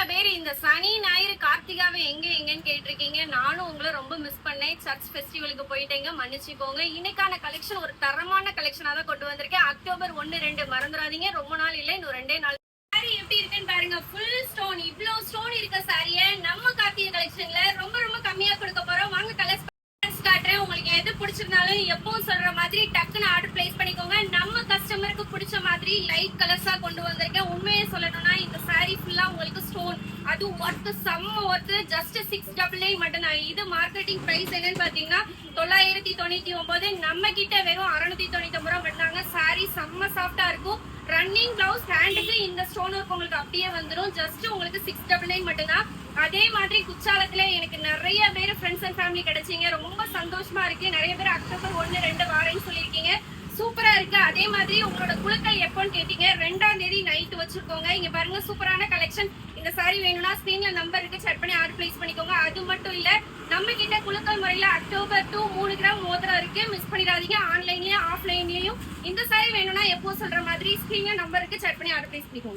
பேர் இந்த சனி ஞாயிறு கார்த்திகாவை எங்கன்னு கேட்டிருக்கீங்க. நானும் உங்களை ரொம்ப மிஸ் பண்ணேன். சர்ச் ஃபெஸ்டிவலுக்கு போயிட்டேங்க, மன்னிச்சுக்கோங்க. இன்னைக்கான கலெக்ஷன் ஒரு தரமான கலெக்ஷனா தான் கொண்டு வந்திருக்கேன். அக்டோபர் 1-2 மறந்துடாதீங்க. ரொம்ப நாள் இல்லை, இன்னும் 2 நாள். சாரி எப்படி இருக்குன்னு பாருங்க. ஃபுல் ஸ்டோன், இவ்ளோ ஸ்டோன் இருக்க சாரிய நம்ம கார்த்திகை கலெக்ஷன்ல ரொம்ப ரொம்ப கம்மியா கொடுக்க போறோம். வாங்க கலர்ஸ் காட்டுறேன். உங்களுக்கு எது பிடிச்சிருந்தாலும் எப்பவும் சொல்ற மாதிரி டக்குன்னு ஆர்டர் பிளேஸ் பண்ணிக்கோங்க. நம்ம கஸ்டமருக்கு பிடிச்ச மாதிரி லைட் கலர்ஸா கொண்டு வந்திருக்கேன். உண்மையை சொல்லணும்னா இந்த சாரி ஃபுல்லா உங்களுக்கு ஸ்டோன், அது ஒர்த்து, செம்ம ஒர்த்து. ஜஸ்ட் 699 மட்டும் தான். இது மார்க்கெட்டிங் பிரைஸ் என்னன்னு பாத்தீங்கன்னா 999. நம்ம கிட்ட வெறும் 699 ரூபாய் பண்ணாங்க. சாரி செம்ம சாஃப்டா இருக்கும். ரன்னிங் பிளவுஸ், ஹேண்டுக்கு இந்த ஸ்டோன் ஒர்க் உங்களுக்கு அப்படியே வந்துடும். ஜஸ்ட் உங்களுக்கு 699 மட்டும் தான். அதே மாதிரி குச்சாலத்துல எனக்கு நிறைய பேர் ஃப்ரெண்ட்ஸ் அண்ட் ஃபேமிலி கிடைச்சீங்க. ரொம்ப சந்தோஷமா இருக்கு. நிறைய பேர் அக்டோபர் 1-2 வாரேன்னு சொல்லியிருக்கீங்க. சூப்பரா இருக்கு. அதே மாதிரி உங்களோட குழுக்கள் எப்போன்னு கேட்டீங்க. 2ஆம் தேதி நைட் வச்சிருக்கோங்க. இங்க பாருங்க, சூப்பரான கலெக்ஷன். இந்த சாரி வேணும்னா ஸ்கிரீன்ல நம்பர் இருக்கு, செட் பண்ணி ஆர்டர் பிளேஸ் பண்ணிக்கோங்க. அது மட்டும் இல்ல, நம்ம கிட்ட குழுக்கள் முறையில அக்டோபர் 2 3 கிராம் மோதிரம் இருக்கு. மிஸ் பண்ணிடாதீங்க. ஆன்லைன்லயும் ஆஃப்லைன்லயும் இந்த சாரி வேணும்னா எப்போ சொல்ற மாதிரி ஸ்கிரீன்ல நம்பர் இருக்கு, செட் பண்ணி ஆர்டர் பிளேஸ் பண்ணிக்கோங்க.